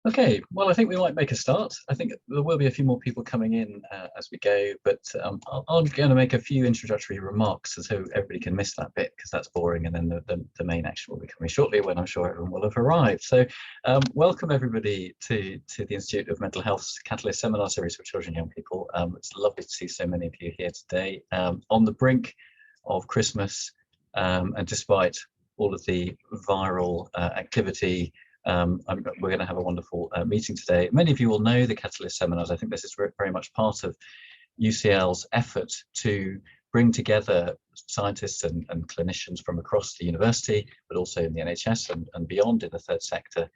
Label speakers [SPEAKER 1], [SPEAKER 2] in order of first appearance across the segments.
[SPEAKER 1] Okay, well, I think we might make a start. I think there will be a few more people coming in as we go, but I'm going to make a few introductory remarks so everybody can miss that bit, because that's boring, and then the main action will be coming shortly when I'm sure everyone will have arrived. So welcome everybody to the Institute of Mental Health's Catalyst Seminar Series for Children and Young People. It's lovely to see so many of you here today on the brink of Christmas, and despite all of the viral activity, we're going to have a wonderful meeting today. Many of you will know the Catalyst seminars. I think this is very much part of UCL's effort to bring together scientists and clinicians from across the university, but also in the NHS and beyond in the third sector,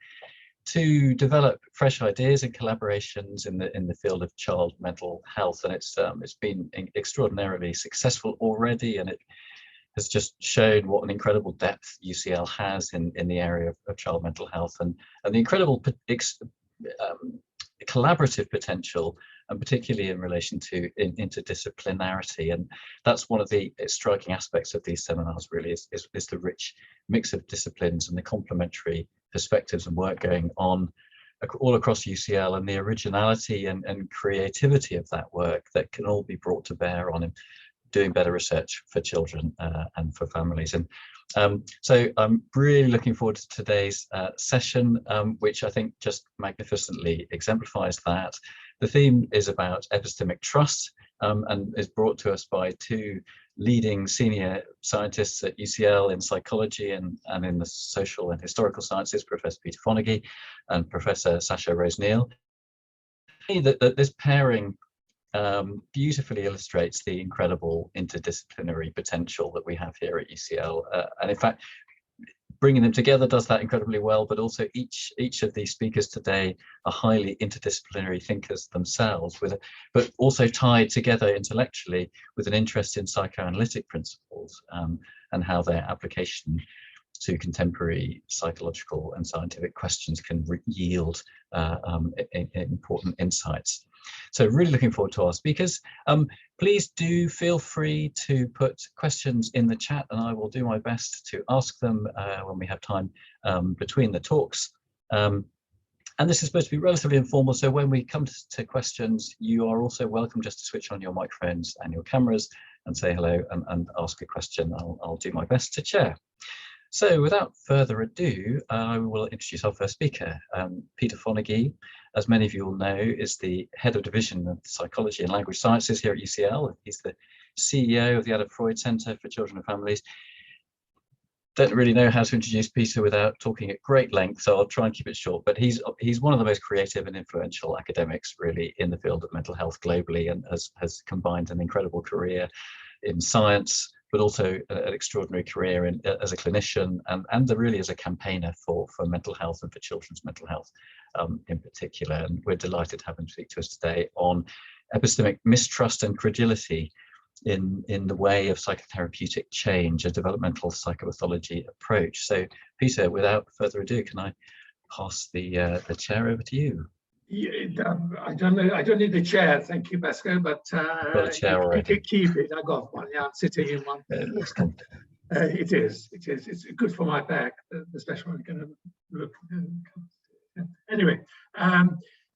[SPEAKER 1] to develop fresh ideas and collaborations in the field of child mental health. And it's been extraordinarily successful already, and it has just shown what an incredible depth UCL has in the area of child mental health, and the incredible collaborative potential, and particularly in relation to interdisciplinarity. And that's one of the striking aspects of these seminars, really, is the rich mix of disciplines and the complementary perspectives and work going on all across UCL, and the originality and creativity of that work that can all be brought to bear on doing better research for children and for families. And so I'm really looking forward to today's session, which I think just magnificently exemplifies that. The theme is about epistemic trust, and is brought to us by two leading senior scientists at UCL in psychology and in the social and historical sciences, Professor Peter Fonagy and Professor Sasha Roseneil. That this pairing beautifully illustrates the incredible interdisciplinary potential that we have here at UCL, and in fact bringing them together does that incredibly well. But also each of these speakers today are highly interdisciplinary thinkers themselves, but also tied together intellectually with an interest in psychoanalytic principles and how their application to contemporary psychological and scientific questions can yield important insights. So really looking forward to our speakers. Please do feel free to put questions in the chat, and I will do my best to ask them when we have time between the talks. And this is supposed to be relatively informal, so when we come to questions, you are also welcome just to switch on your microphones and your cameras and say hello and ask a question. I'll do my best to chair. So without further ado, I will introduce our first speaker. Peter Fonagy, as many of you will know, is the head of division of psychology and language sciences here at UCL. He's the CEO of the Adam Freud Center for Children and Families. Don't really know how to introduce Peter without talking at great length, so I'll try and keep it short. But he's one of the most creative and influential academics, really, in the field of mental health globally, and has combined an incredible career in science, but also an extraordinary career as a clinician and really as a campaigner for mental health and for children's mental health in particular. And we're delighted to have him speak to us today on epistemic mistrust and credulity in the way of psychotherapeutic change, a developmental psychopathology approach. So Peter, without further ado, can I pass the chair over to you?
[SPEAKER 2] Yeah, I don't know. I don't need the chair, thank you, Pascal. But
[SPEAKER 1] got a chair already.
[SPEAKER 2] You can keep it. I got one. Yeah, I'm sitting in one.
[SPEAKER 1] It looks comfortable.
[SPEAKER 2] It is. It's good for my back, especially when I'm going to look. Anyway,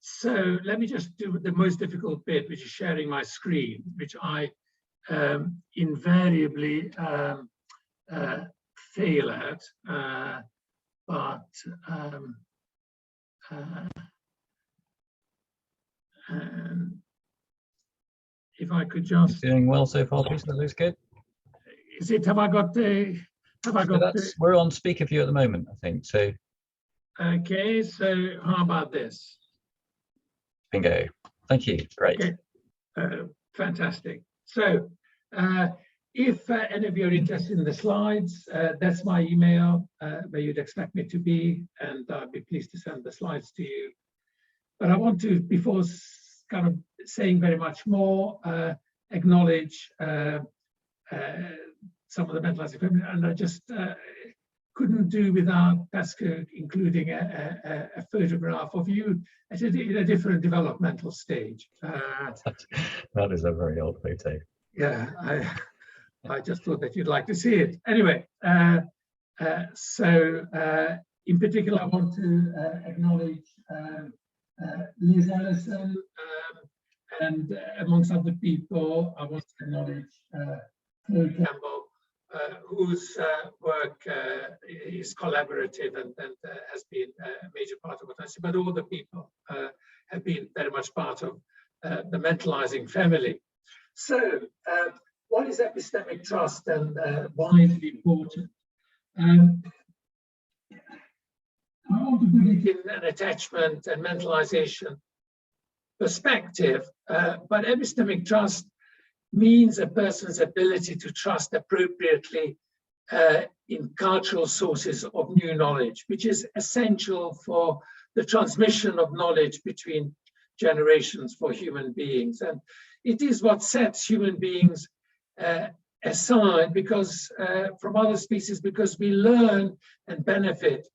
[SPEAKER 2] so let me just do the most difficult bit, which is sharing my screen, which I invariably fail at, but. If I could just
[SPEAKER 1] doing well so far, Peter. That looks good.
[SPEAKER 2] Is it? Have I got the?
[SPEAKER 1] We're on speaker view at the moment, I think. So.
[SPEAKER 2] Okay. So how about this?
[SPEAKER 1] Bingo. Thank you. Great.
[SPEAKER 2] Okay. Fantastic. So, if any of you are interested in the slides, that's my email where you'd expect me to be, and I'd be pleased to send the slides to you. But I want to, before kind of saying very much more, acknowledge some of the mental health equipment, and I just couldn't do without Pascal including a photograph of you at a different developmental stage.
[SPEAKER 1] That is a very old photo.
[SPEAKER 2] Yeah, I just thought that you'd like to see it. Anyway, so In particular, I want to acknowledge Liz Ellison, and amongst other people, I want to acknowledge Chloe Campbell, whose work is collaborative and has been a major part of what I see, but all the people have been very much part of the mentalizing family. So, what is epistemic trust, and why is it important? I want to put it in an attachment and mentalization perspective, but epistemic trust means a person's ability to trust appropriately in cultural sources of new knowledge, which is essential for the transmission of knowledge between generations for human beings. And it is what sets human beings aside because from other species, because we learn and benefit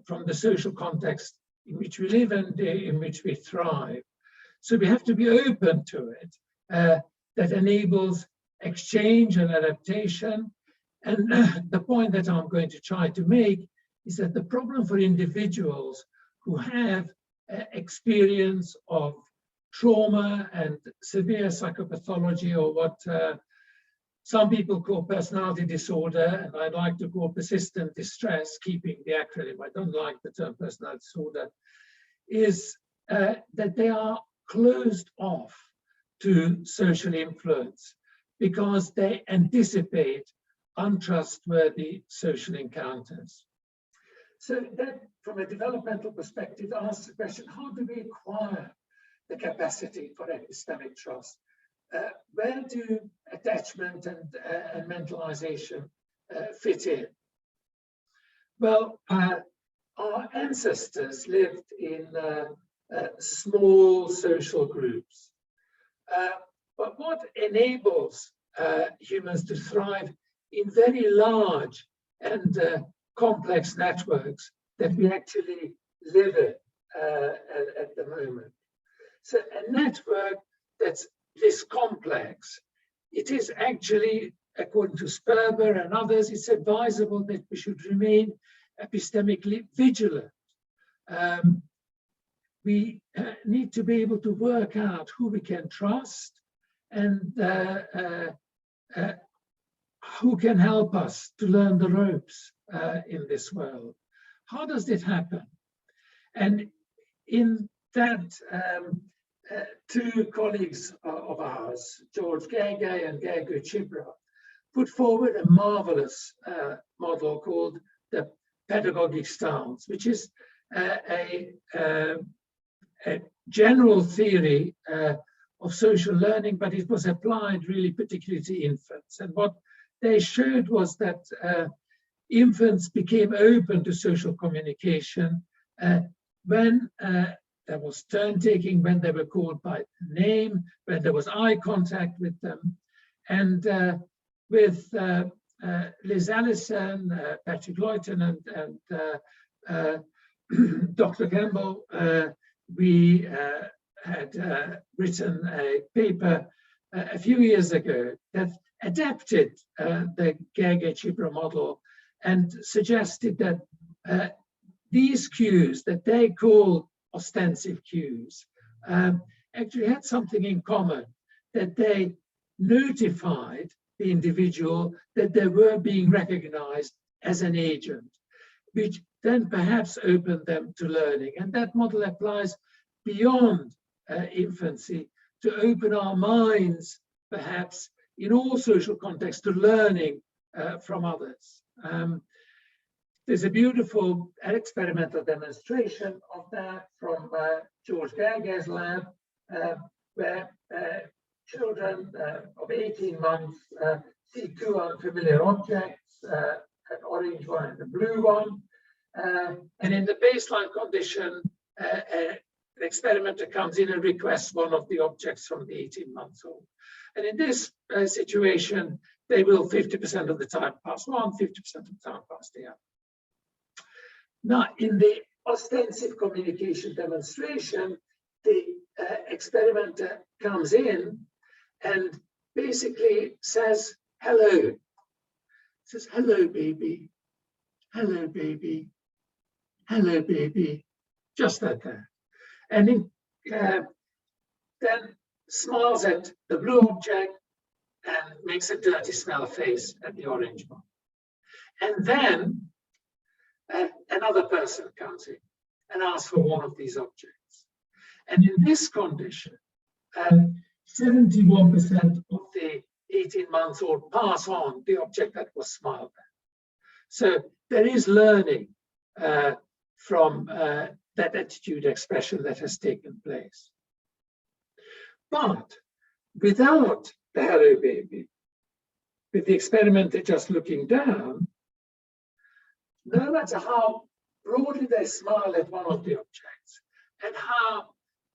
[SPEAKER 2] from the social context in which we live and in which we thrive. So we have to be open to it. That enables exchange and adaptation. And the point that I'm going to try to make is that the problem for individuals who have experience of trauma and severe psychopathology, or what some people call personality disorder, and I'd like to call persistent distress, keeping the acronym, I don't like the term personality disorder, is that they are closed off to social influence because they anticipate untrustworthy social encounters. So that, from a developmental perspective, asks the question, how do we acquire the capacity for epistemic trust? Where do attachment and mentalization fit in? Well, our ancestors lived in small social groups. But what enables humans to thrive in very large and complex networks that we actually live in at the moment? So a network that's this complex, it is actually, according to Sperber and others, it's advisable that we should remain epistemically vigilant. We need to be able to work out who we can trust and who can help us to learn the ropes in this world. How does it happen? And in that, two colleagues of ours, George Gege and Gergo Chibra, put forward a marvelous model called the pedagogic stance, which is a general theory of social learning, but it was applied really particularly to infants. And what they showed was that infants became open to social communication when there was turn-taking, when they were called by name, when there was eye contact with them. And with Liz Ellison, Patrick Luyten, and Dr. Campbell, we had written a paper a few years ago that adapted the Gege-Chibra model and suggested that these cues that they call ostensive cues actually had something in common, that they notified the individual that they were being recognized as an agent, which then perhaps opened them to learning. And that model applies beyond infancy to open our minds, perhaps in all social contexts, to learning from others. There's a beautiful experimental demonstration of that from George Gege's lab, where children of 18 months see two unfamiliar objects, an orange one and a blue one. And in the baseline condition, an experimenter comes in and requests one of the objects from the 18-month-old. And in this situation, they will 50% of the time pass one, 50% of the time pass the other. Now, in the ostensive communication demonstration, the experimenter comes in and basically says, hello. Says, hello, baby. Hello, baby. hello, baby, just like that. And then smiles at the blue object and makes a dirty smell face at the orange one. And then another person comes in and asks for one of these objects. And in this condition, 71% of the 18-month-old pass on the object that was smiled at. So there is learning from that attitude expression that has taken place. But without the hello baby, with the experimenter just looking down, no matter how broadly they smile at one of the objects and how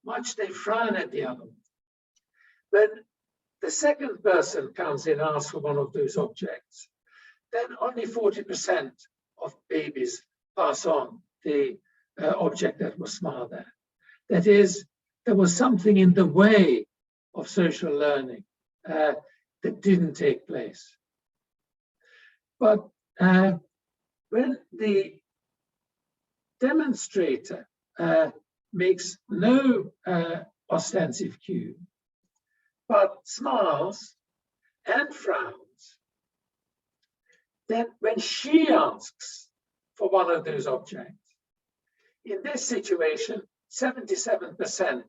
[SPEAKER 2] much they frown at the other, when the second person comes in and asks for one of those objects, then only 40% of babies pass on the object that was smiled at. That is, there was something in the way of social learning that didn't take place. But when the demonstrator makes no ostensive cue, but smiles and frowns, then when she asks for one of those objects, in this situation, 77%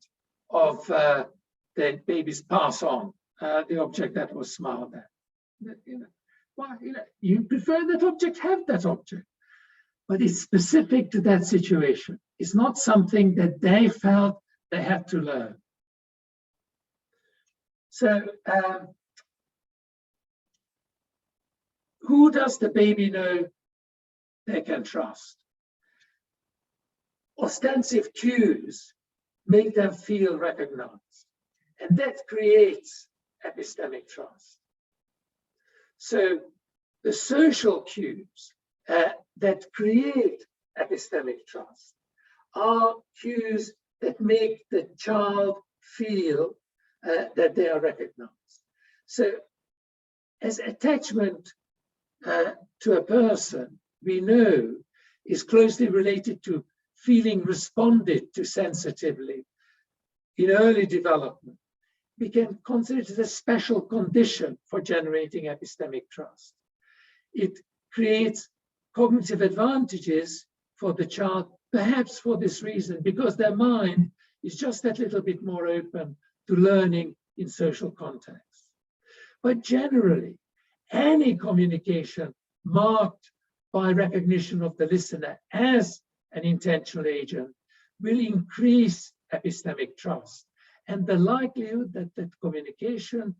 [SPEAKER 2] of the babies pass on the object that was smiled at. Well, you prefer that object, have that object. But it's specific to that situation. It's not something that they felt they had to learn. So who does the baby know they can trust? Ostensive cues make them feel recognized, and that creates epistemic trust. So the social cues that create epistemic trust are cues that make the child feel that they are recognized. So as attachment to a person, we know, is closely related to feeling responded to sensitively in early development, we can consider it as a special condition for generating epistemic trust. It creates cognitive advantages for the child, perhaps for this reason, because their mind is just that little bit more open to learning in social contexts. But generally, any communication marked by recognition of the listener as an intentional agent will increase epistemic trust, and the likelihood that that communication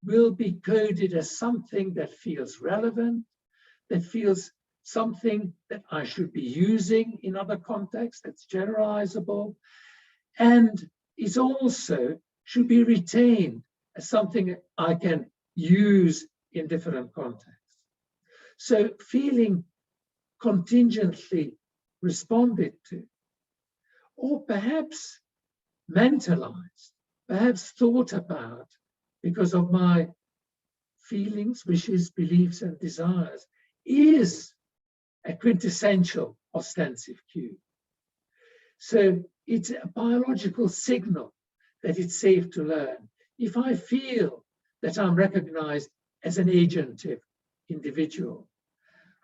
[SPEAKER 2] will be coded as something that feels relevant, that feels something that I should be using in other contexts, that's generalizable, and is also should be retained as something I can use in different contexts. So feeling contingently responded to, or perhaps mentalized, perhaps thought about because of my feelings, wishes, beliefs, and desires, is a quintessential ostensive cue. So it's a biological signal that it's safe to learn. If I feel that I'm recognized as an agentive individual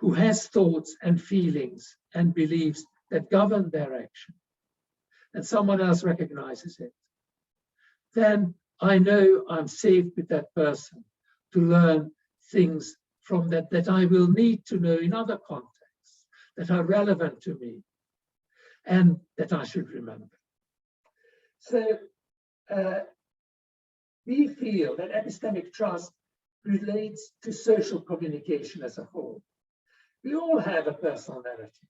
[SPEAKER 2] who has thoughts and feelings and beliefs that govern their action, and someone else recognizes it, then I know I'm safe with that person to learn things from that I will need to know in other contexts that are relevant to me and that I should remember. So we feel that epistemic trust relates to social communication as a whole. We all have a personal narrative.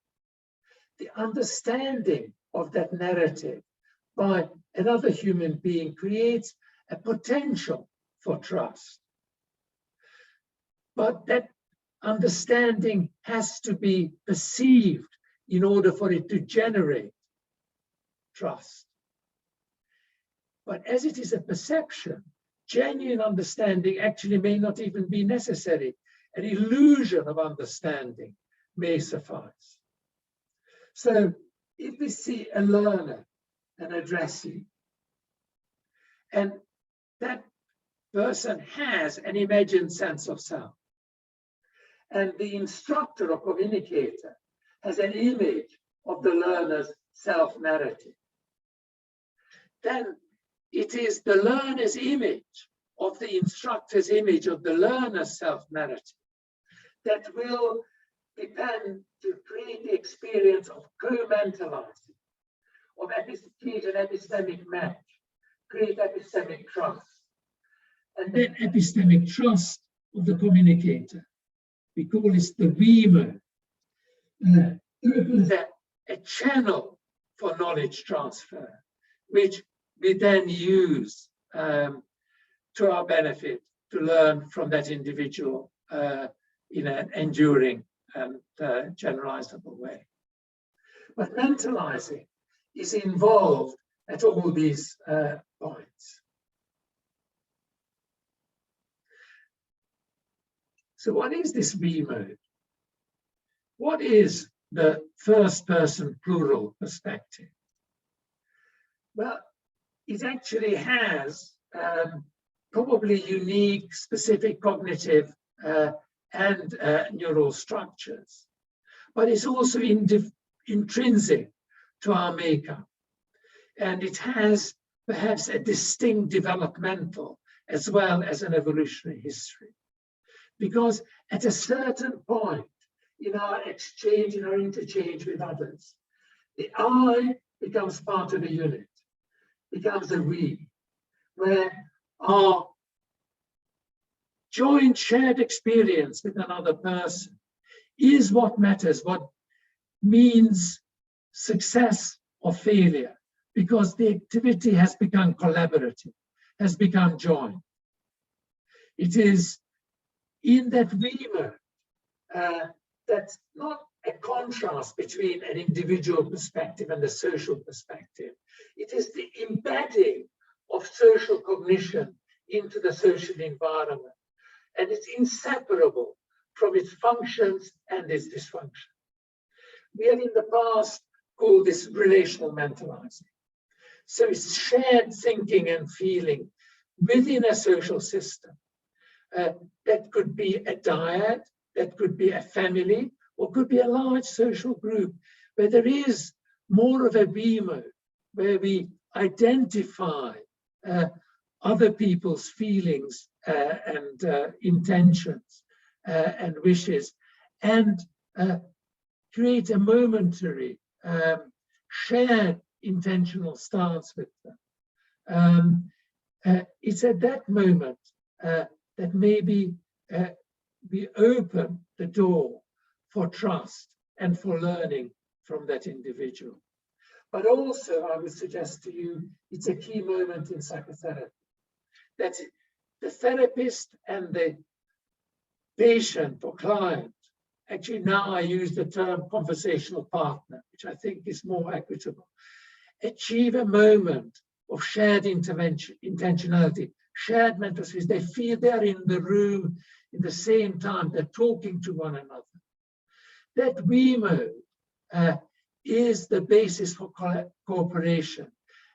[SPEAKER 2] The understanding of that narrative by another human being creates a potential for trust. But that understanding has to be perceived in order for it to generate trust. But as it is a perception, genuine understanding actually may not even be necessary. An illusion of understanding may suffice. So if we see a learner, an addressee, and that person has an imagined sense of self, and the instructor or communicator has an image of the learner's self-narrative, then it is the learner's image of the instructor's image of the learner's self-narrative that will depend to create the experience of co-mentalizing, of create an epistemic match, create epistemic trust. And then epistemic trust of the communicator, we call this the we mode, opens a channel for knowledge transfer, which we then use to our benefit to learn from that individual in an enduring and generalizable way. But mentalizing is involved at all these points. So what is this we mode? What is the first person plural perspective? Well, it actually has probably unique, specific cognitive and neural structures, but it's also intrinsic to our makeup. And it has perhaps a distinct developmental as well as an evolutionary history. Because at a certain point in our exchange, in our interchange with others, the I becomes part of the unit, becomes a we, where our joint shared experience with another person is what matters, what means success or failure, because the activity has become collaborative, has become joint. It is in that we mode that's not a contrast between an individual perspective and a social perspective. It is the embedding of social cognition into the social environment, and it's inseparable from its functions and its dysfunction. We have in the past called this relational mentalizing. So it's shared thinking and feeling within a social system. That could be a dyad, that could be a family, or could be a large social group where there is more of a we mode, where we identify other people's feelings and intentions and wishes, and create a momentary shared intentional stance with them. It's at that moment that maybe we open the door for trust and for learning from that individual. But also, I would suggest to you, it's a key moment in psychotherapy. That the therapist and the patient or client, actually now I use the term conversational partner, which I think is more equitable, achieve a moment of shared intentionality, shared mental space. They feel they're in the room in the same time, they're talking to one another. That we mode is the basis for cooperation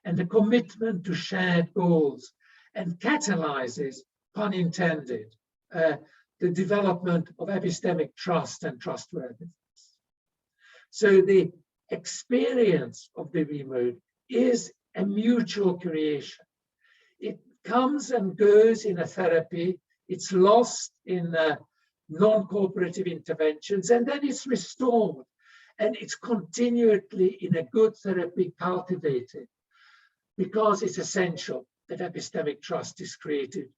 [SPEAKER 2] and the commitment to shared goals, and catalyzes, pun intended, the development of epistemic trust and trustworthiness. So the experience of the we mode is a mutual creation. It comes and goes in a therapy, it's lost in non-cooperative interventions, and then it's restored. And it's continually in a good therapy cultivated, because it's essential that epistemic trust is created.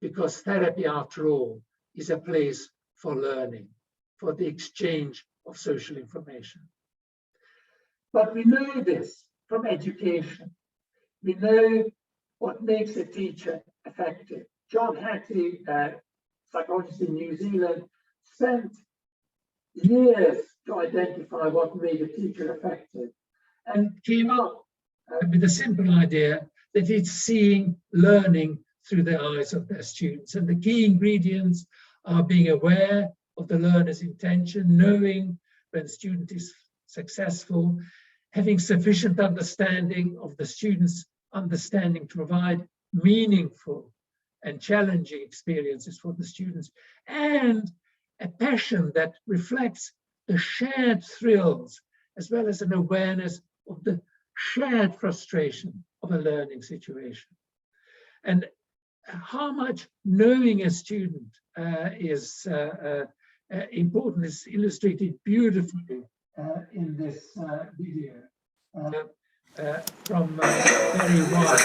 [SPEAKER 2] Because therapy, after all, is a place for learning, for the exchange of social information. But we know this from education. We know what makes a teacher effective. John Hattie, psychologist in New Zealand, spent years to identify what made a teacher effective, and came up with a simple idea that it's seeing learning through the eyes of their students. And the key ingredients are being aware of the learner's intention, knowing when the student is successful, having sufficient understanding of the students' understanding to provide meaningful and challenging experiences for the students, and a passion that reflects the shared thrills, as well as an awareness of the shared frustration of a learning situation. And how much knowing a student is important is illustrated beautifully in this video from very wide.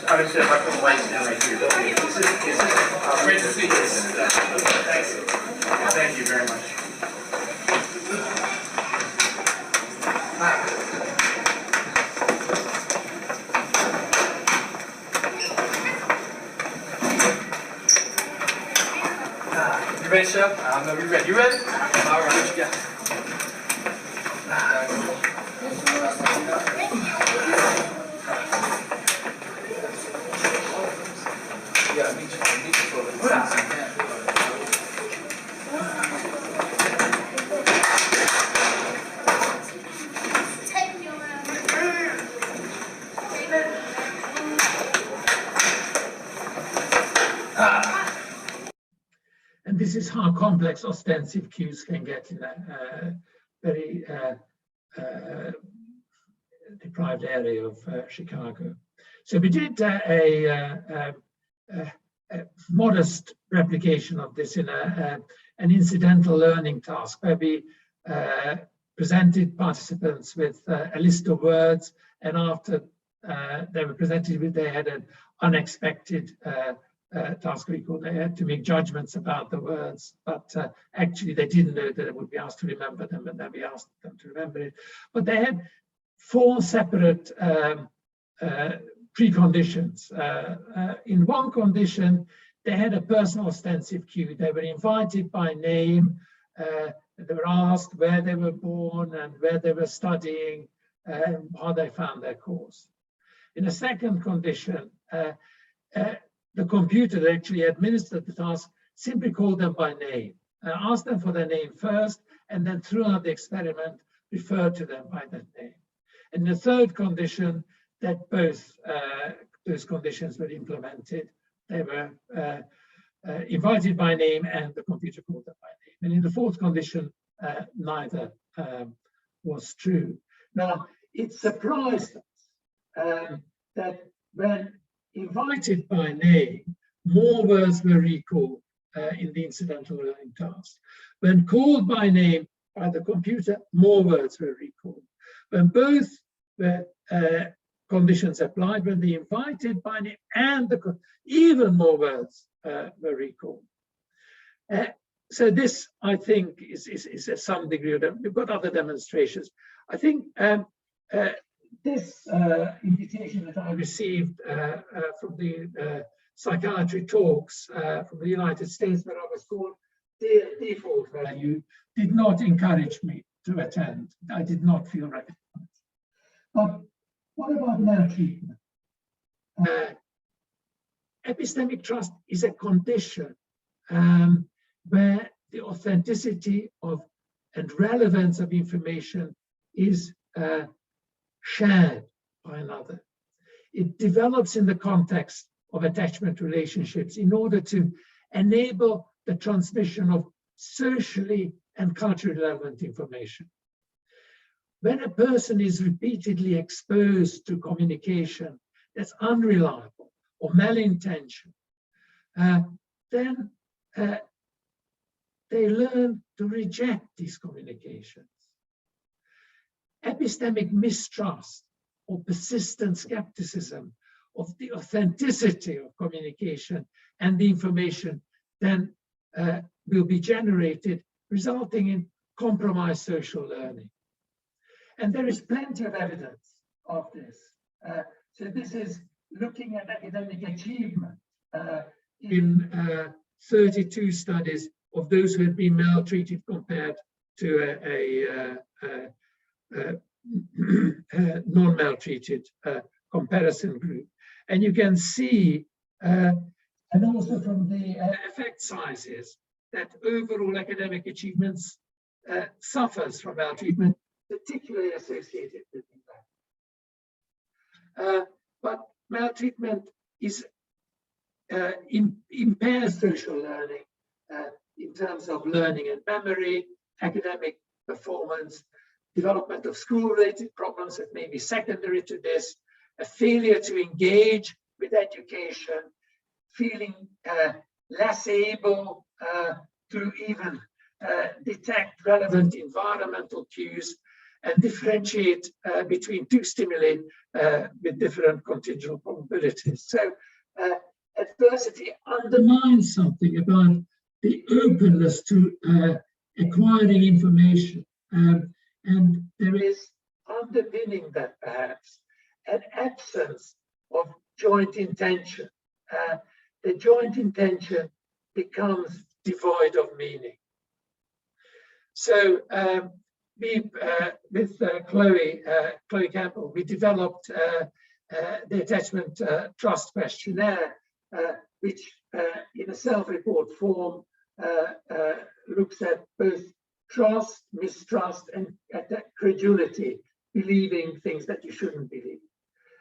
[SPEAKER 3] I would say if I put the lights down right here, is this great to see you. Thanks. Thank you very much. You ready, Chef? I'm gonna be ready. You ready? All right, what you got?
[SPEAKER 2] And this is how complex ostensive cues can get in a very deprived area of Chicago. So we did a modest replication of this in an incidental learning task where we presented participants with a list of words, and after they were presented with, they had an unexpected task recall. They had to make judgments about the words, but actually they didn't know that they would be asked to remember them, and then we asked them to remember it. But they had 4 separate preconditions. In one condition, they had a personal ostensive cue. They were invited by name. They were asked where they were born and where they were studying, and how they found their course. In a second condition, the computer that actually administered the task simply called them by name, asked them for their name first, and then throughout the experiment referred to them by that name. And the third condition, that both those conditions were implemented. They were invited by name and the computer called them by name. And in the fourth condition, neither was true. Now, it surprised us that when invited by name, more words were recalled in the incidental learning task. When called by name by the computer, more words were recalled. When both were conditions applied, when the invited by name and even more words were recalled. So this, I think, is some degree of, we've got other demonstrations. I think this invitation that I received from the psychiatry talks from the United States, where I was told the default value, did not encourage me to attend. I did not feel recognized. But what about maltreatment? Epistemic trust is a condition where the authenticity of and relevance of information is shared by another. It develops in the context of attachment relationships in order to enable the transmission of socially and culturally relevant information. When a person is repeatedly exposed to communication that's unreliable or malintentioned, then they learn to reject these communications. Epistemic mistrust or persistent skepticism of the authenticity of communication and the information then will be generated, resulting in compromised social learning. And there is plenty of evidence of this. So this is looking at academic achievement in 32 studies of those who had been maltreated compared to a non-maltreated comparison group. And you can see, and also from the effect sizes, that overall academic achievements suffers from maltreatment, particularly associated with neglect. But maltreatment is impairs social learning in terms of learning and memory, academic performance, development of school-related problems that may be secondary to this, a failure to engage with education, feeling less able to even detect relevant environmental cues and differentiate between two stimuli with different contingent probabilities. So adversity undermines something about the openness to acquiring information. And there is underpinning that perhaps an absence of joint intention. The joint intention becomes devoid of meaning. So with Chloe Campbell, we developed the attachment trust questionnaire, which in a self-report form looks at both trust, mistrust, and credulity, believing things that you shouldn't believe.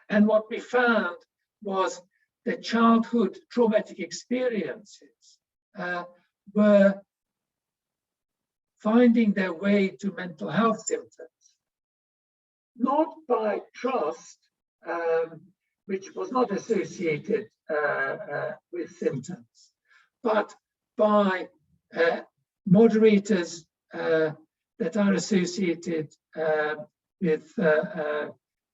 [SPEAKER 2] And what we found was that childhood traumatic experiences were finding their way to mental health symptoms, not by trust, which was not associated with symptoms, but by moderators that are associated with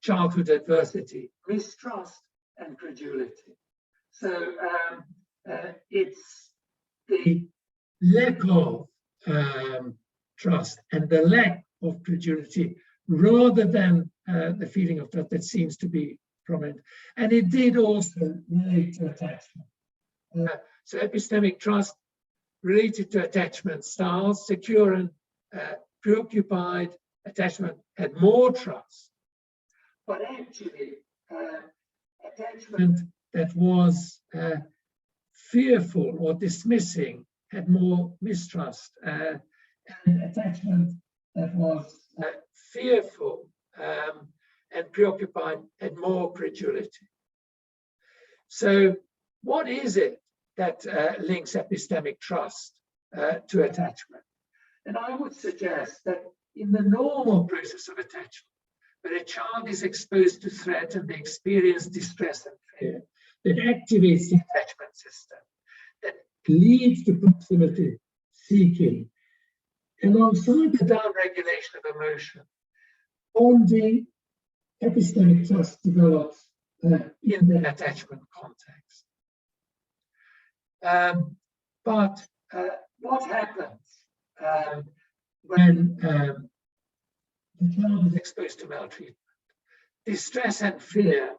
[SPEAKER 2] childhood adversity, mistrust and credulity. So it's the lack of trust and the lack of credulity rather than the feeling of trust that seems to be prominent. And it did also relate to attachment. So epistemic trust related to attachment styles, secure and preoccupied attachment had more trust, but actually attachment that was fearful or dismissing had more mistrust, and attachment that was fearful and preoccupied had more credulity. So what is it that links epistemic trust to attachment? And I would suggest that in the normal process of attachment, where a child is exposed to threat and they experience distress and fear, that activates the attachment system, that leads to proximity seeking, alongside the downregulation of emotion, bonding, epistemic trust develops in the attachment context. But what happens when the child is exposed to maltreatment? Distress and fear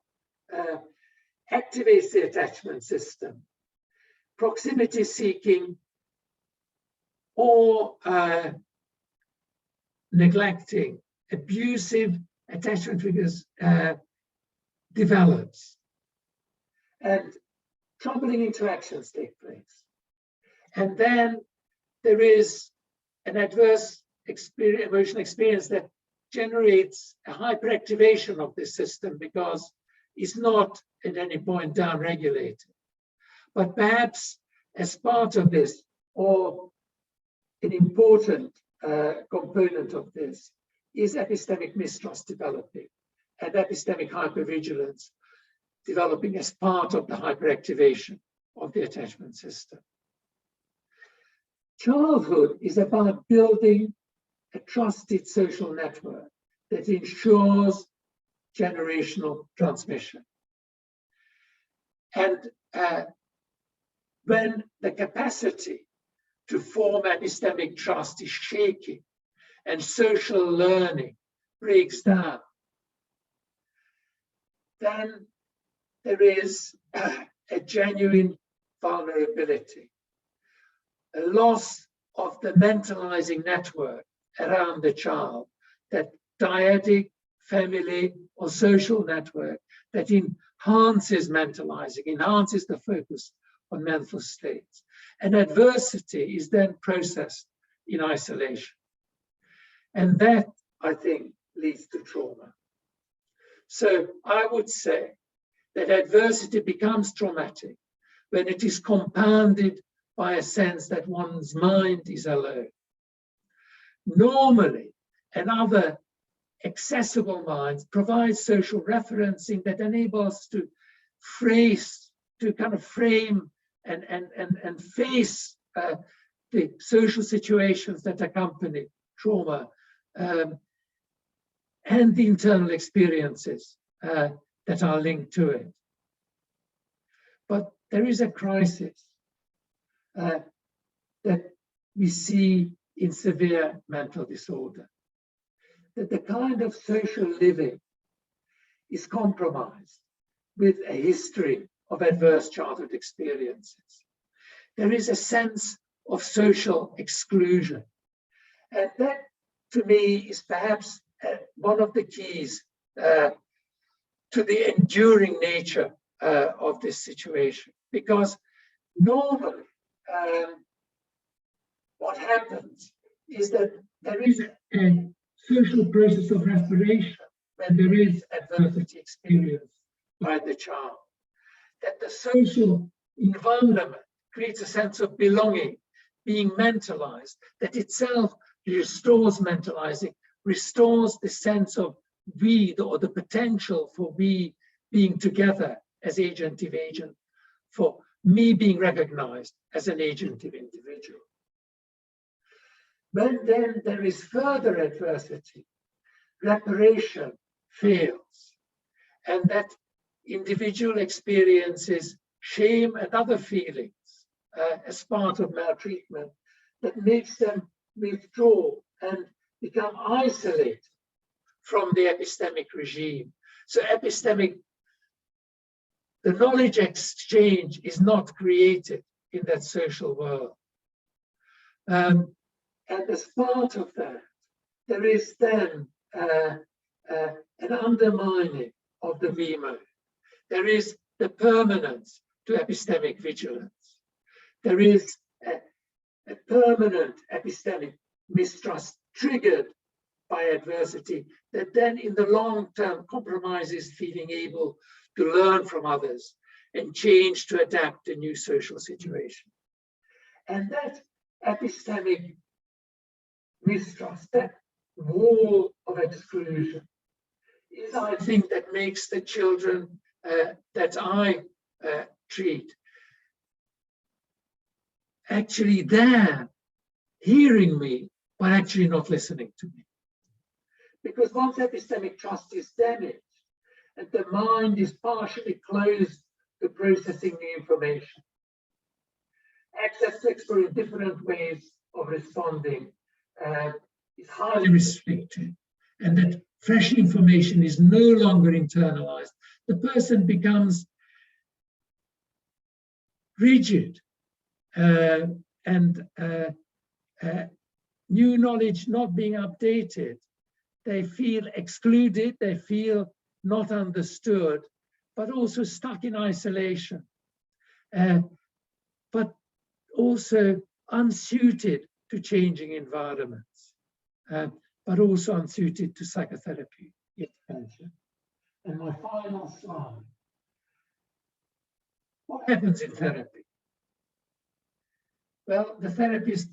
[SPEAKER 2] activates the attachment system. Proximity seeking or neglecting, abusive attachment figures develops, and troubling interactions take place. And then there is an adverse emotional experience that generates a hyperactivation of this system because it's not at any point downregulated. But perhaps as part of this, or an important component of this, is epistemic mistrust developing and epistemic hypervigilance developing as part of the hyperactivation of the attachment system. Childhood is about building a trusted social network that ensures generational transmission. And when the capacity to form epistemic trust is shaky and social learning breaks down, then there is a genuine vulnerability, a loss of the mentalizing network around the child, that dyadic, family, or social network that in enhances mentalizing, enhances the focus on mental states. And adversity is then processed in isolation. And that, I think, leads to trauma. So I would say that adversity becomes traumatic when it is compounded by a sense that one's mind is alone. Normally, another accessible minds provide social referencing that enables to phrase, to kind of frame and face the social situations that accompany trauma and the internal experiences that are linked to it. But there is a crisis that we see in severe mental disorder, that the kind of social living is compromised with a history of adverse childhood experiences. There is a sense of social exclusion. And that, to me, is perhaps one of the keys to the enduring nature of this situation. Because normally, what happens is that there is a social process of restoration when there is adversity experienced by the child. That the social environment creates a sense of belonging, being mentalized, that itself restores mentalizing, restores the sense of we, or the potential for we being together as agentive agent, for me being recognized as an agentive individual. When then there is further adversity, reparation fails, and that individual experiences shame and other feelings as part of maltreatment that makes them withdraw and become isolated from the epistemic regime. So epistemic, the knowledge exchange is not created in that social world. And as part of that, there is then an undermining of the we mode. There is the permanence to epistemic vigilance. There is a permanent epistemic mistrust triggered by adversity that then in the long term compromises feeling able to learn from others and change to adapt to new social situation. And that epistemic mistrust, that wall of exclusion, is, I think, that makes the children that I treat actually there, hearing me, but actually not listening to me. Because once epistemic trust is damaged, and the mind is partially closed to processing the information, access to exploring different ways of responding is highly restricted, and that fresh information is no longer internalized. The person becomes rigid, and new knowledge not being updated. They feel excluded, they feel not understood, but also stuck in isolation, but also unsuited to changing environments, but also unsuited to psychotherapy intervention. And my final slide. What happens in therapy? Well, the therapist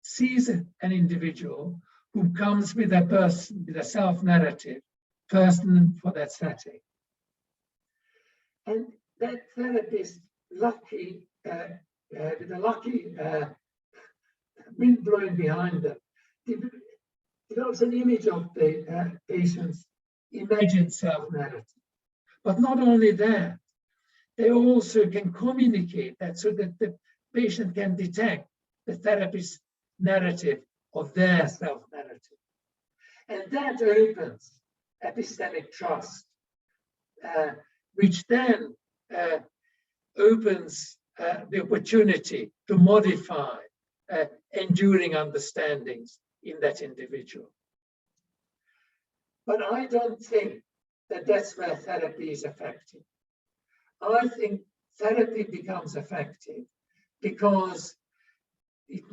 [SPEAKER 2] sees an individual who comes with a person, with a self-narrative, person for that setting. And that therapist, lucky, with a lucky wind blowing behind them, develops an image of the patient's imagined self-narrative. But not only that, they also can communicate that so that the patient can detect the therapist's narrative of their self-narrative. And that opens epistemic trust, which then opens the opportunity to modify enduring understandings in that individual. But I don't think that that's where therapy is effective. I think therapy becomes effective because it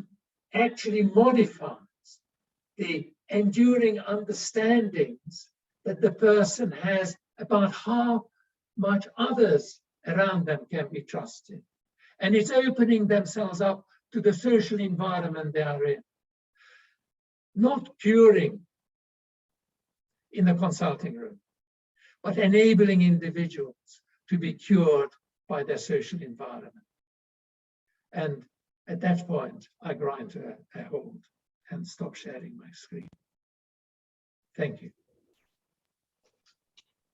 [SPEAKER 2] actually modifies the enduring understandings that the person has about how much others around them can be trusted. And it's opening themselves up to the social environment they are in. Not curing in the consulting room, but enabling individuals to be cured by their social environment. And at that point, I grind to a halt and stop sharing my screen. Thank you.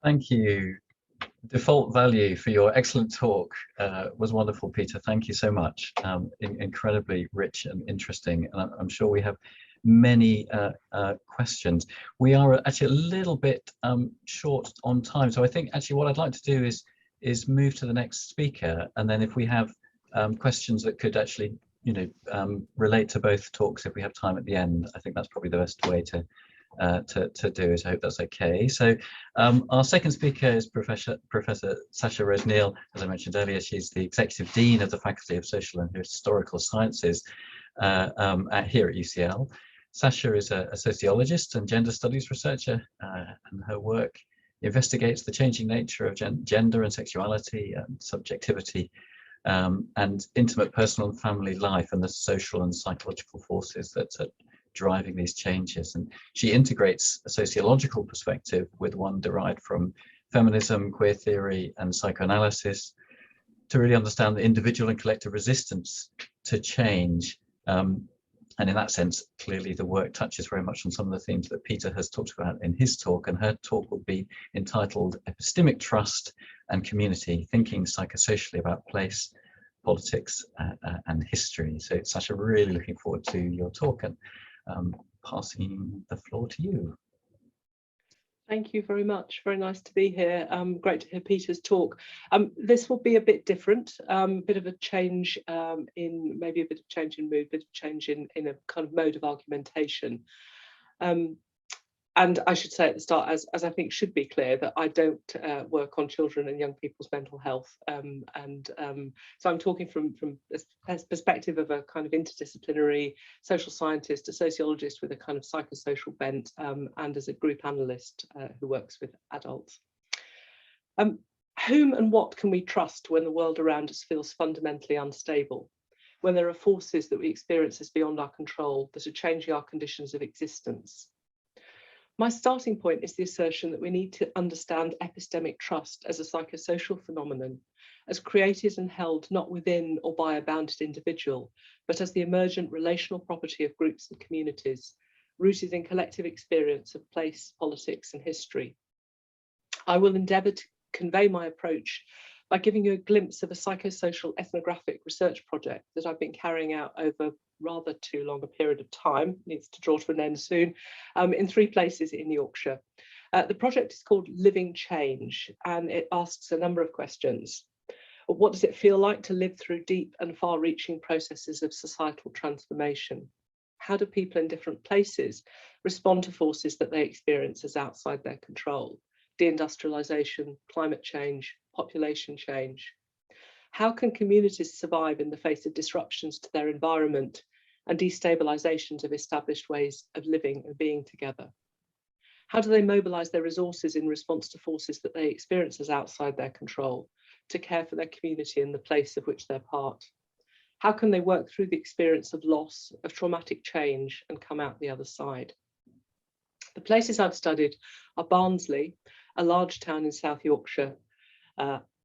[SPEAKER 1] Thank you. Default value for your excellent talk was wonderful, Peter. Thank you so much. Incredibly rich and interesting. And I'm sure we have many questions. We are actually a little bit short on time. So I think actually what I'd like to do is move to the next speaker. And then if we have questions that could actually, relate to both talks, if we have time at the end, I think that's probably the best way to do it. I hope that's okay. So our second speaker is Professor Sasha Roseneil. As I mentioned earlier, she's the Executive Dean of the Faculty of Social and Historical Sciences here at UCL. Sasha is a sociologist and gender studies researcher, and her work investigates the changing nature of gender and sexuality and subjectivity, and intimate personal and family life, and the social and psychological forces that are driving these changes. And she integrates a sociological perspective with one derived from feminism, queer theory, and psychoanalysis to really understand the individual and collective resistance to change. And in that sense, clearly the work touches very much on some of the themes that Peter has talked about in his talk, and her talk will be entitled Epistemic Trust and Community, Thinking Psychosocially About Place, Politics and History. So Sasha, really looking forward to your talk, and passing the floor to you.
[SPEAKER 4] Thank you very much. Very nice to be here. Great to hear Peter's talk. This will be a bit different, bit of a change maybe a bit of change in mood, bit of change in a kind of mode of argumentation. And I should say at the start, as I think should be clear, that I don't work on children and young people's mental health. So I'm talking from a perspective of a kind of interdisciplinary social scientist, a sociologist with a kind of psychosocial bent, and as a group analyst who works with adults. Whom and what can we trust when the world around us feels fundamentally unstable? When there are forces that we experience as beyond our control that are changing our conditions of existence? My starting point is the assertion that we need to understand epistemic trust as a psychosocial phenomenon, as created and held not within or by a bounded individual, but as the emergent relational property of groups and communities, rooted in collective experience of place, politics, and history. I will endeavour to convey my approach by giving you a glimpse of a psychosocial ethnographic research project that I've been carrying out over rather too long a period of time, needs to draw to an end soon, in 3 places in Yorkshire. The project is called Living Change, and it asks a number of questions. What does it feel like to live through deep and far-reaching processes of societal transformation? How do people in different places respond to forces that they experience as outside their control? Deindustrialisation, climate change, population change. How can communities survive in the face of disruptions to their environment and destabilisations of established ways of living and being together? How do they mobilise their resources in response to forces that they experience as outside their control to care for their community and the place of which they're part? How can they work through the experience of loss, of traumatic change, and come out the other side? The places I've studied are Barnsley, a large town in South Yorkshire,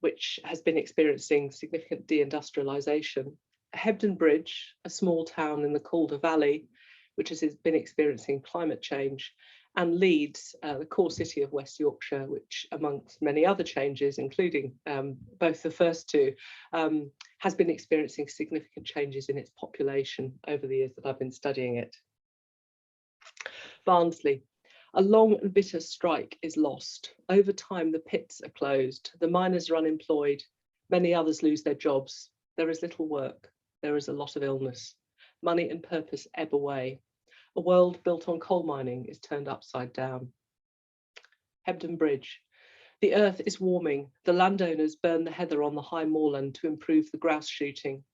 [SPEAKER 4] which has been experiencing significant deindustrialisation, Hebden Bridge, a small town in the Calder Valley, which has been experiencing climate change, and Leeds, the core city of West Yorkshire, which amongst many other changes, including both the first two, has been experiencing significant changes in its population over the years that I've been studying it. Barnsley. A long and bitter strike is lost. Over time, the pits are closed. The miners are unemployed. Many others lose their jobs. There is little work. There is a lot of illness. Money and purpose ebb away. A world built on coal mining is turned upside down. Hebden Bridge. The earth is warming. The landowners burn the heather on the high moorland to improve the grouse shooting.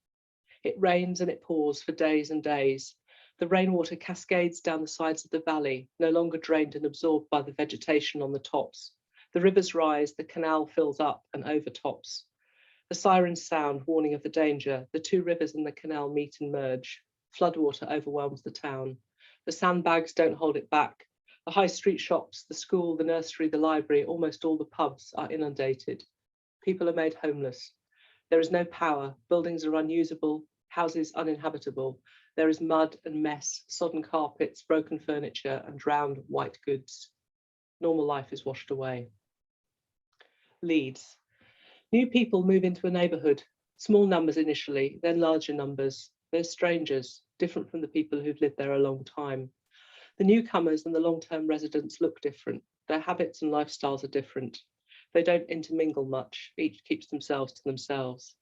[SPEAKER 4] It rains and it pours for days and days. The rainwater cascades down the sides of the valley, no longer drained and absorbed by the vegetation on the tops. The rivers rise, the canal fills up and overtops. The sirens sound, warning of the danger. The two rivers in the canal meet and merge. Floodwater overwhelms the town. The sandbags don't hold it back. The high street shops, the school, the nursery, the library, almost all the pubs are inundated. People are made homeless. There is no power. Buildings are unusable, houses uninhabitable. There is mud and mess, sodden carpets, broken furniture, and drowned white goods. Normal life is washed away. Leeds. New people move into a neighbourhood. Small numbers initially, then larger numbers. They're strangers, different from the people who've lived there a long time. The newcomers and the long-term residents look different. Their habits and lifestyles are different. They don't intermingle much. Each keeps themselves to themselves.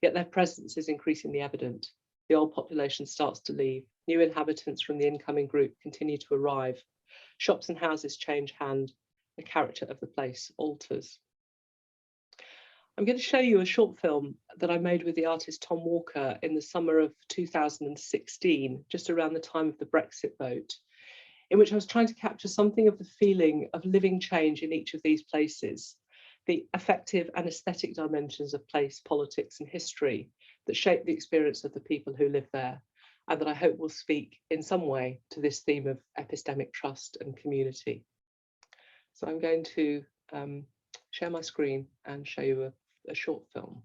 [SPEAKER 4] Yet their presence is increasingly evident. The old population starts to leave. New inhabitants from the incoming group continue to arrive. Shops and houses change hand. The character of the place alters. I'm going to show you a short film that I made with the artist Tom Walker in the summer of 2016, just around the time of the Brexit vote, in which I was trying to capture something of the feeling of living change in each of these places, the affective and aesthetic dimensions of place, politics and history that shape the experience of the people who live there, and that I hope will speak in some way to this theme of epistemic trust and community. So I'm going to share my screen and show you a short film.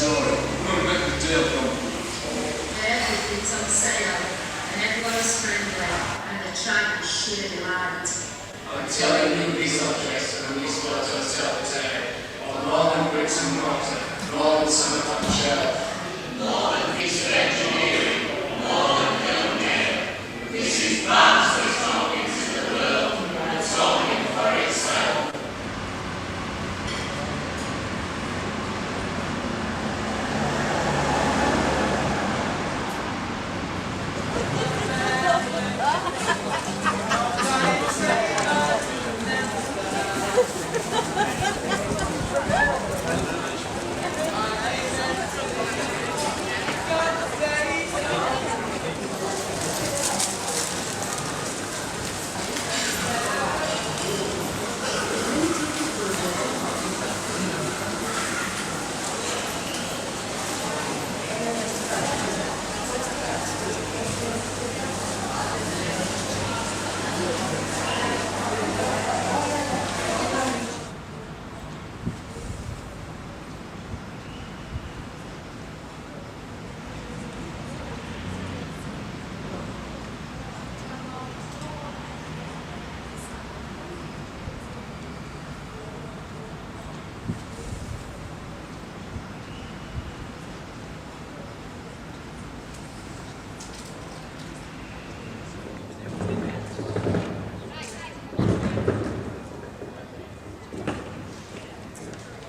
[SPEAKER 5] story. We're going to make the deal comfortable.
[SPEAKER 6] Everything's on sale, and everyone's friendly, and the tribe is sheer delight.
[SPEAKER 5] I'm telling you, these objects and these photos tell the tale of more than bricks and mortar, more than cement on shelf, more than piece of engineering, more than film game. This is man's talking to the world, and talking for itself.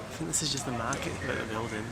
[SPEAKER 7] I think this is just the market that they're building.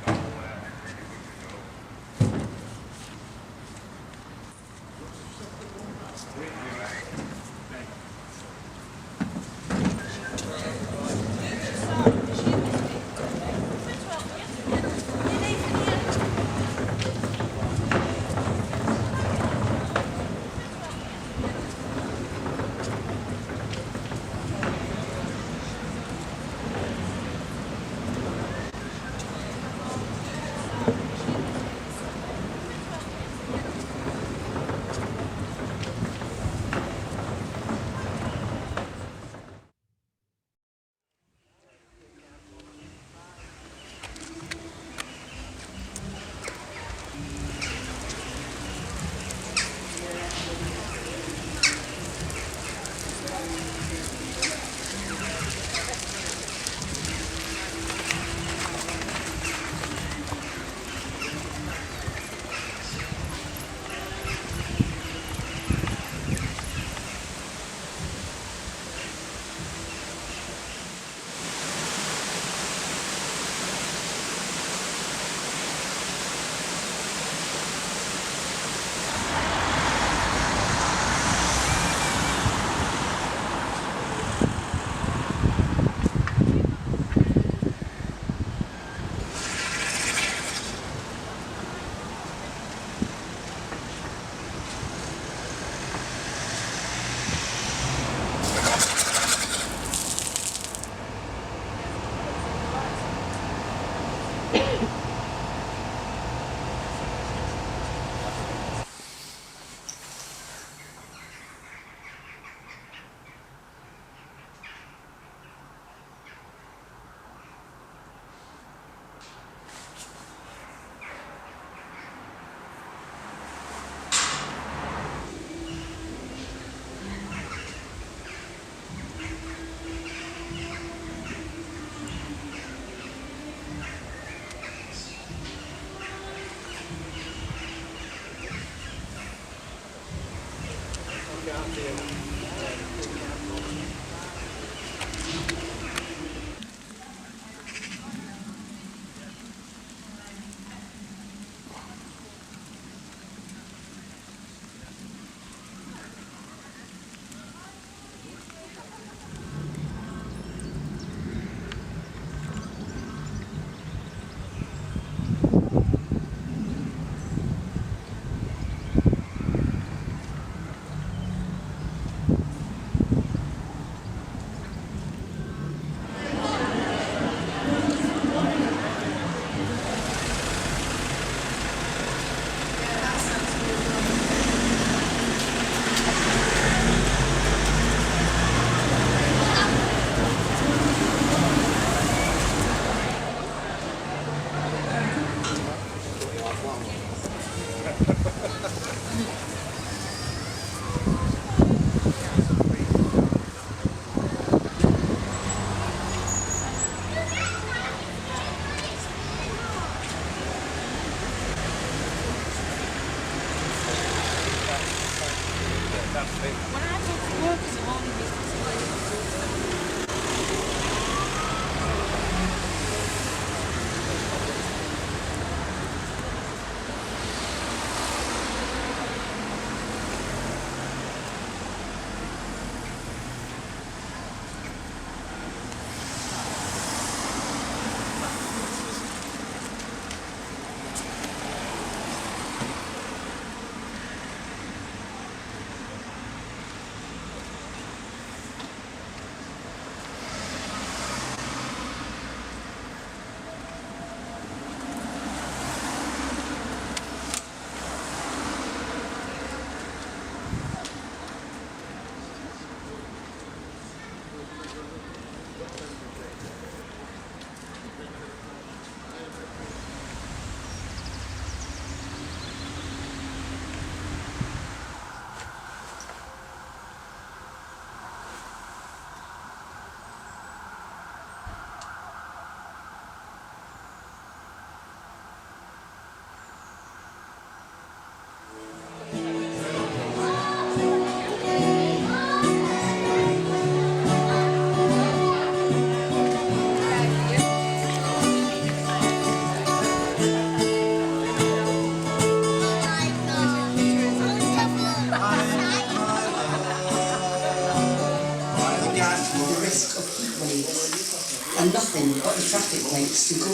[SPEAKER 8] and nothing but the traffic lights to go.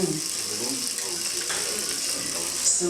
[SPEAKER 8] So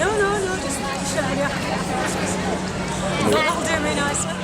[SPEAKER 9] No, just show you. That'll do me nicely.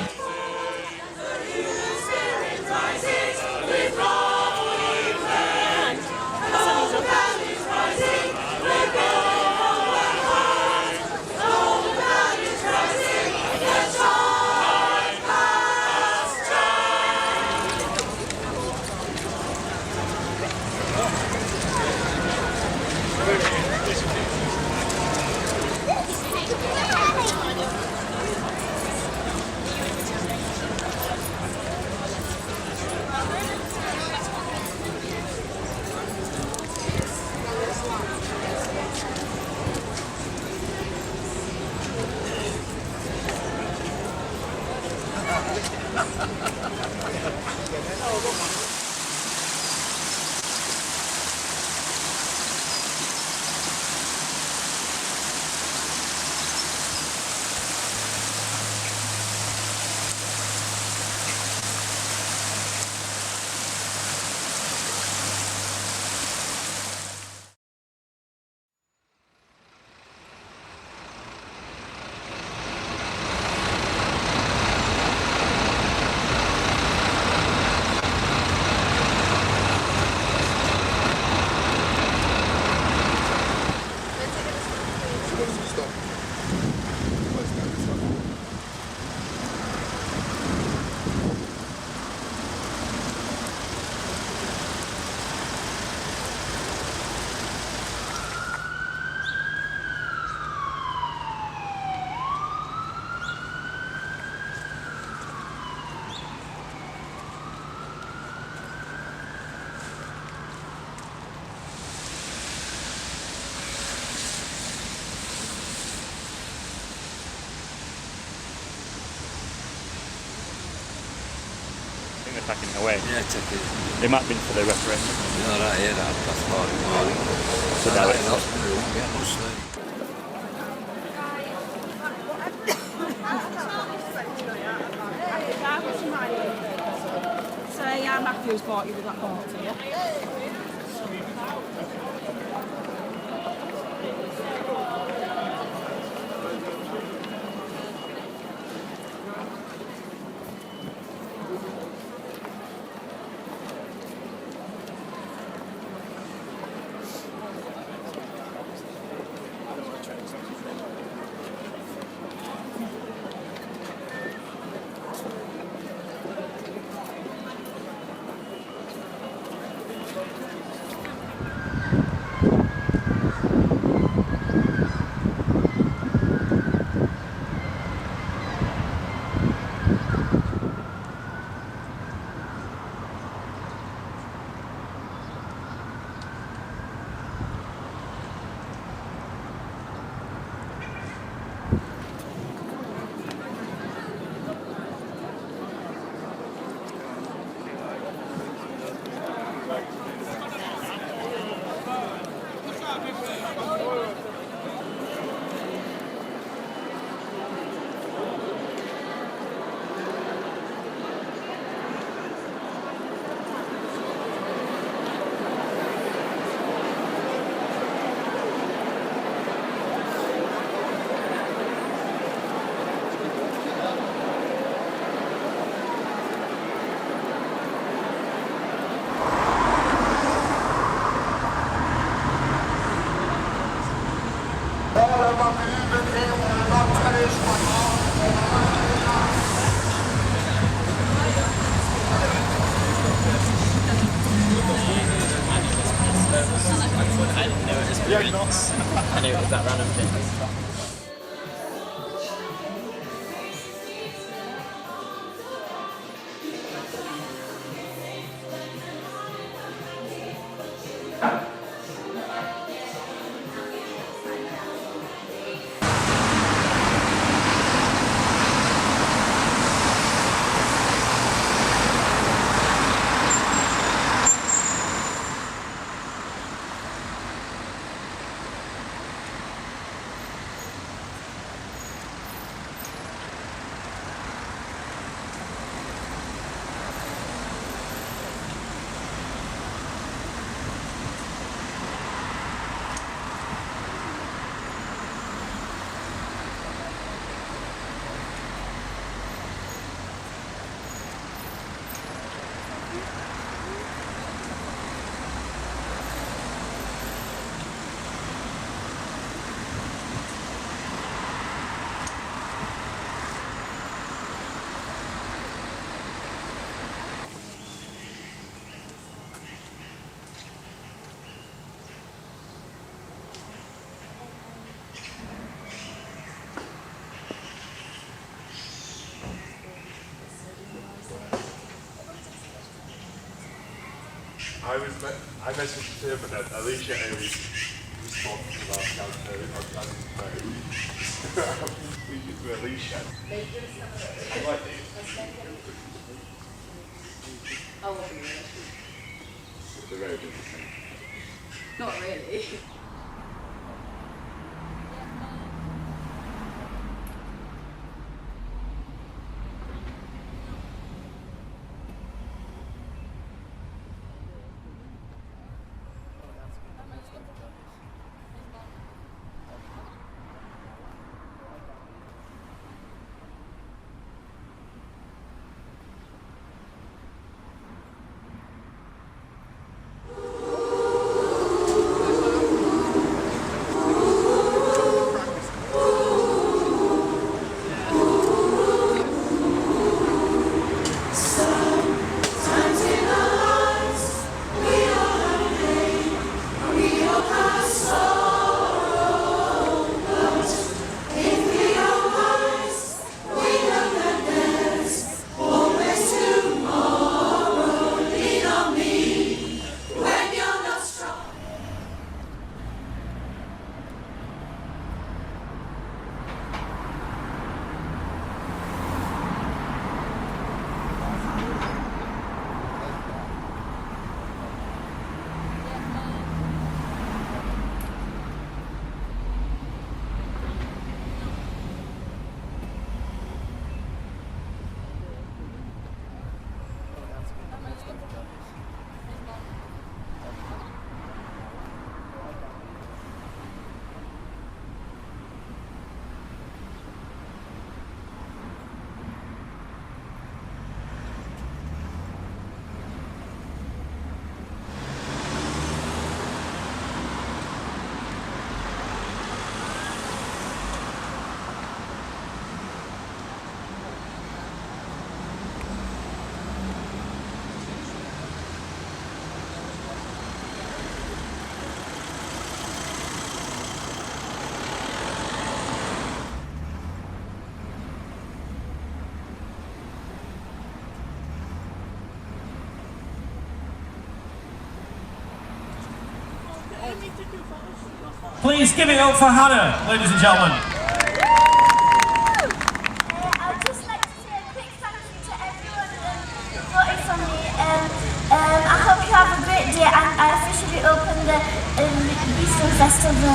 [SPEAKER 10] Packing away.
[SPEAKER 11] Yeah, check it.
[SPEAKER 10] They might have been for the referendum.
[SPEAKER 11] No, right here, that's fine.
[SPEAKER 10] So now it's
[SPEAKER 11] not true. Yeah, no sleep.
[SPEAKER 9] So yeah, Matthew's bought you with that party, yeah?
[SPEAKER 12] Yeah, knots.
[SPEAKER 13] I know it was that random thing.
[SPEAKER 12] I messaged him and then Alicia only responded to that downstairs on his phone. I'm speaking to Alicia. The road is the same.
[SPEAKER 6] Not really.
[SPEAKER 14] Please give it up for Hannah, ladies and gentlemen.
[SPEAKER 15] I'd just like to say a quick thank you to everyone who voted for me. I hope you have a great day, and I officially open the Eastern Festival.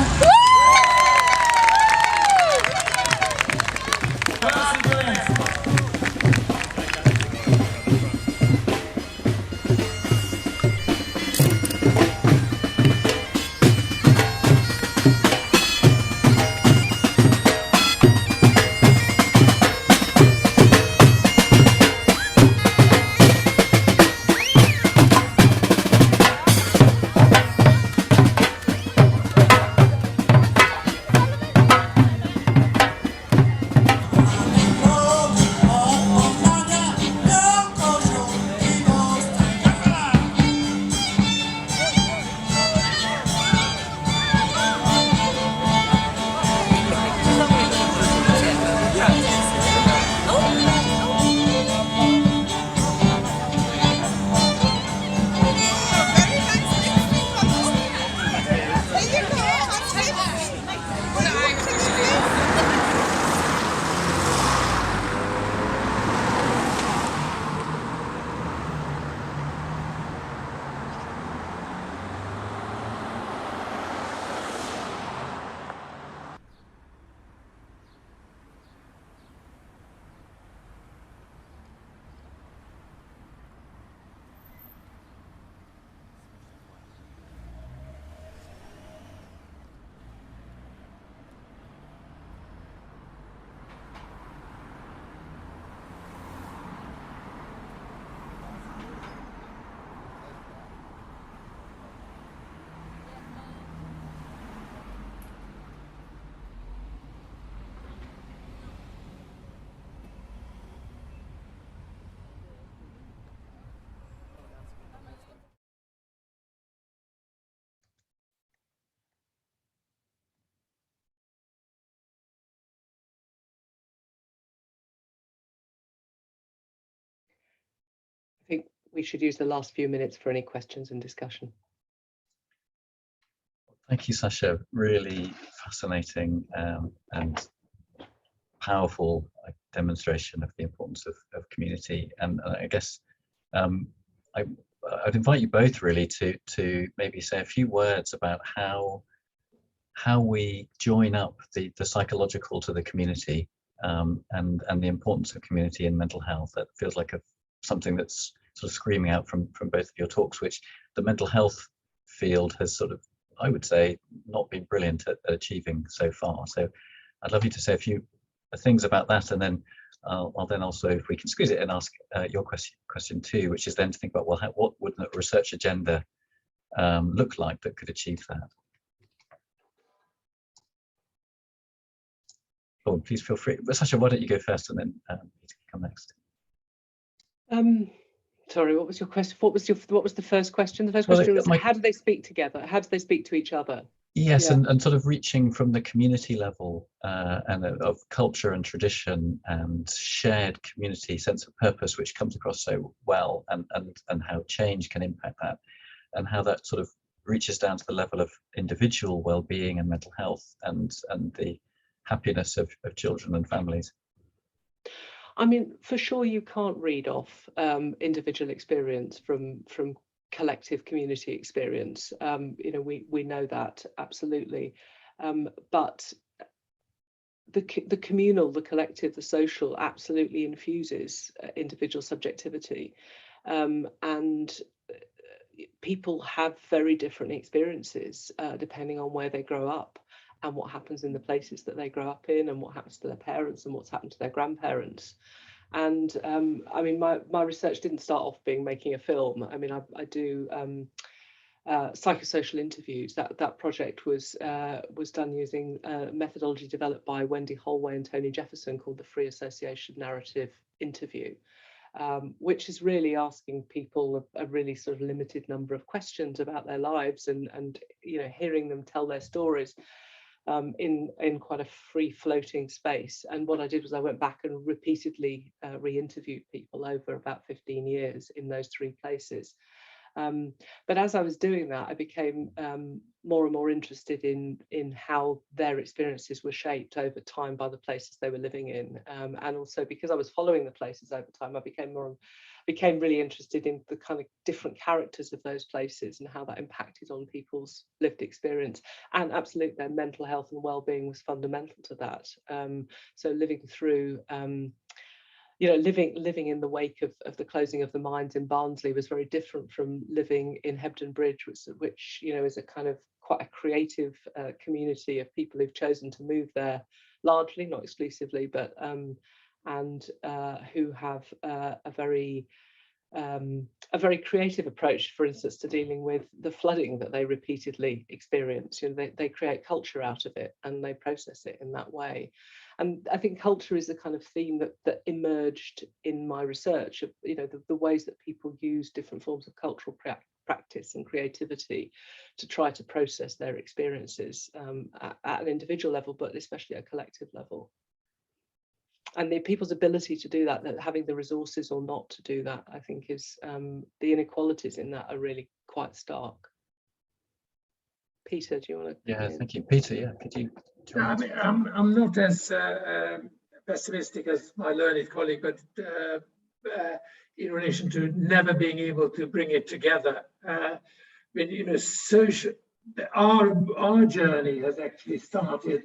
[SPEAKER 4] we should use the last few minutes for any questions and discussion.
[SPEAKER 1] Thank you, Sasha. Really fascinating and powerful demonstration of the importance of community. And I guess I'd invite you both really to maybe say a few words about how we join up the psychological to the community, and the importance of community in mental health. That feels like something that's sort of screaming out from both of your talks, which the mental health field has sort of, I would say, not been brilliant at achieving so far. So I'd love you to say a few things about that, and then I'll then also, if we can squeeze it in, ask your question too, which is then to think about, well, what would a research agenda look like that could achieve that? Oh, please feel free. But Sasha, why don't you go first, and then Peter can come next.
[SPEAKER 4] Sorry, what was your question? What was the first question? The first question was, how do they speak together? How do they speak to each other?
[SPEAKER 1] Yes, yeah. and sort of reaching from the community level and of culture and tradition and shared community sense of purpose, which comes across so well, and how change can impact that, and how that sort of reaches down to the level of individual well-being and mental health and the happiness of children and families.
[SPEAKER 4] I mean, for sure, you can't read off individual experience from collective community experience. You know, we know that absolutely, but the communal, the collective, the social absolutely infuses individual subjectivity, and people have very different experiences depending on where they grow up and what happens in the places that they grow up in, and what happens to their parents and what's happened to their grandparents. And I mean, my research didn't start off being making a film. I mean, I do psychosocial interviews. That project was done using a methodology developed by Wendy Holway and Tony Jefferson called the Free Association Narrative Interview, which is really asking people a really sort of limited number of questions about their lives, and you know, hearing them tell their stories in quite a free-floating space. And what I did was I went back and repeatedly re-interviewed people over about 15 years in those 3 places. But as I was doing that, I became more and more interested in how their experiences were shaped over time by the places they were living in, and also because I was following the places over time, I became really interested in the kind of different characters of those places and how that impacted on people's lived experience. And absolutely, their mental health and well-being was fundamental to that. So living through you know, living in the wake of the closing of the mines in Barnsley was very different from living in Hebden Bridge, which you know, is a kind of quite a creative community of people who've chosen to move there, largely, not exclusively, but and who have a very creative approach, for instance, to dealing with the flooding that they repeatedly experience. You know, they create culture out of it and they process it in that way. And I think culture is the kind of theme that emerged in my research of, you know, the ways that people use different forms of cultural practice and creativity to try to process their experiences at an individual level, but especially at a collective level. And the people's ability to do that having the resources or not to do that, I think is the inequalities in that are really quite stark. Peter, do you want to?
[SPEAKER 1] Yeah, thank you. Peter, yeah, could you?
[SPEAKER 2] I mean, I'm not as pessimistic as my learned colleague, but in relation to never being able to bring it together. I mean, you know, our journey has actually started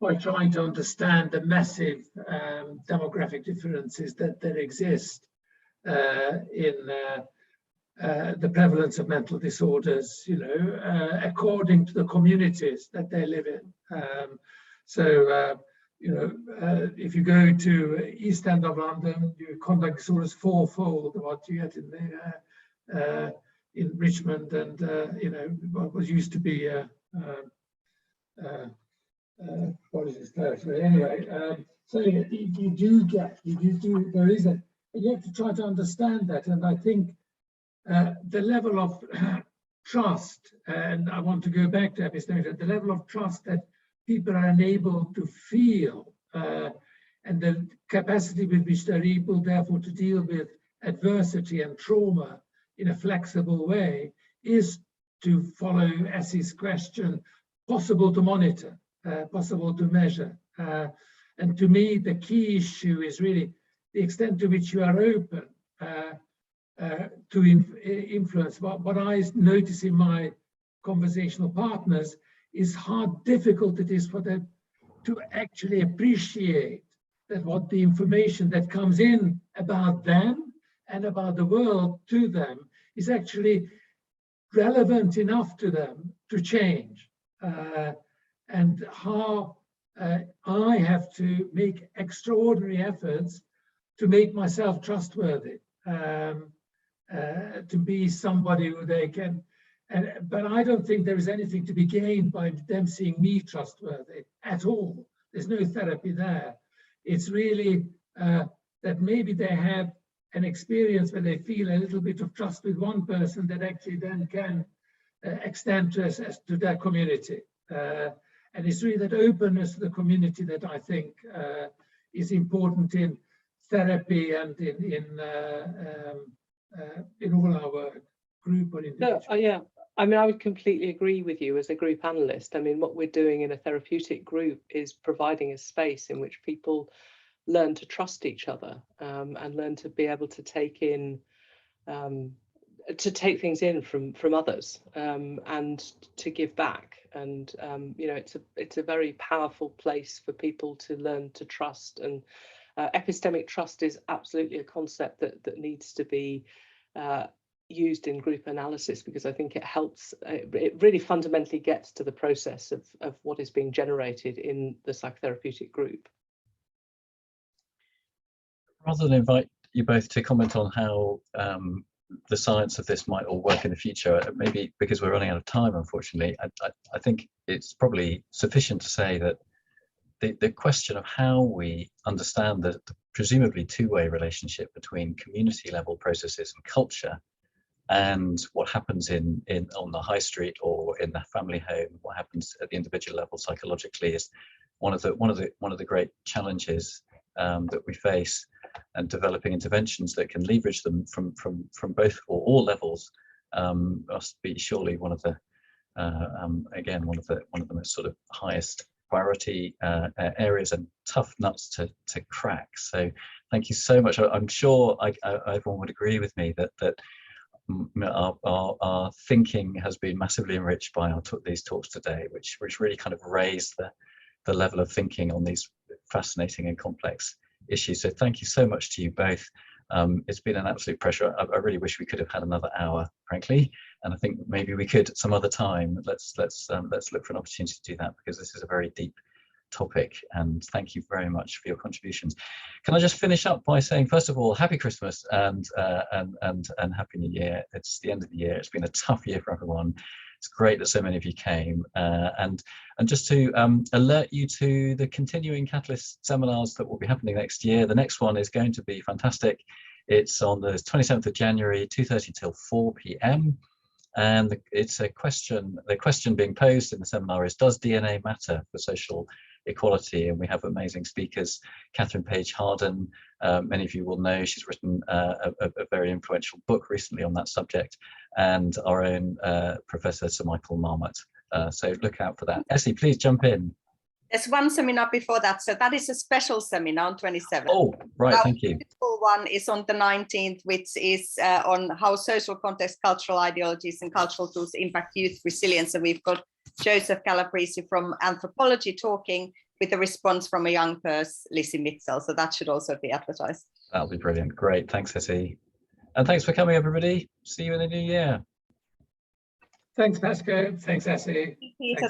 [SPEAKER 2] by trying to understand the massive demographic differences that exist in the prevalence of mental disorders, you know, according to the communities that they live in. You know, if you go to East End of London, your conduct disorders fourfold what you get in Richmond, and you know, what was used to be what is this territory anyway? So you do, there is a, you have to try to understand that, and I think the level of trust, and I want to go back to Epistemic, the level of trust that people are unable to feel, and the capacity with which they're able, therefore, to deal with adversity and trauma in a flexible way is to follow Essi's question, possible to monitor, possible to measure. And to me, the key issue is really the extent to which you are open to influence. What I notice in my conversational partners is how difficult it is for them to actually appreciate that what the information that comes in about them and about the world to them is actually relevant enough to them to change, and how I have to make extraordinary efforts to make myself trustworthy, to be somebody who they can, but I don't think there is anything to be gained by them seeing me trustworthy at all. There's no therapy there. It's really that maybe they have an experience where they feel a little bit of trust with one person that actually then can extend to their community. And it's really that openness to the community that I think is important in therapy and in all our work, group or individual.
[SPEAKER 4] No, yeah. I mean, I would completely agree with you as a group analyst. I mean, what we're doing in a therapeutic group is providing a space in which people learn to trust each other, and learn to be able to take in, to take things in from others, and to give back. And you know, it's a very powerful place for people to learn to trust. And epistemic trust is absolutely a concept that needs to be used in group analysis, because I think it helps, it really fundamentally gets to the process of what is being generated in the psychotherapeutic group.
[SPEAKER 1] Rather than invite you both to comment on how the science of this might all work in the future, maybe because we're running out of time, unfortunately, I think it's probably sufficient to say that the question of how we understand the presumably two-way relationship between community level processes and culture and what happens on the high street or in the family home, what happens at the individual level psychologically, is one of the great challenges that we face, and developing interventions that can leverage them from both or all levels must be surely one of the again one of the most sort of highest priority areas and tough nuts to crack. So thank you so much. I'm sure everyone would agree with me that our thinking has been massively enriched by these talks today, which really kind of raised the level of thinking on these fascinating and complex issues. So thank you so much to you both. It's been an absolute pleasure. I really wish we could have had another hour, frankly, and I think maybe we could some other time. Let's look for an opportunity to do that, because this is a very deep topic, and thank you very much for your contributions. Can I just finish up by saying, first of all, happy Christmas and happy New Year. It's the end of the year. It's been a tough year for everyone. It's great that so many of you came, and just to alert you to the continuing Catalyst seminars that will be happening next year. The next one is going to be fantastic. It's on the 27th of January, 2:30 till 4 p.m. And it's a question. The question being posed in the seminar is, does DNA matter for social equality? And we have amazing speakers. Catherine Page Harden, many of you will know, she's written a very influential book recently on that subject, and our own Professor Sir Michael Marmot. So look out for that. Essi, please jump in.
[SPEAKER 13] There's one seminar before that, so that is a special seminar on 27th.
[SPEAKER 1] Oh, right, thank you.
[SPEAKER 13] The full one is on the 19th, which is on how social context, cultural ideologies and cultural tools impact youth resilience. And we've got Joseph Calabresi from anthropology talking, with a response from a young person, Lizzie Mitchell. So that should also be advertised.
[SPEAKER 1] That'll be brilliant. Great. Thanks, Essi. And thanks for coming, everybody. See you in the new year.
[SPEAKER 2] Thanks, Pasco. Thanks, Essi.
[SPEAKER 13] Thanks.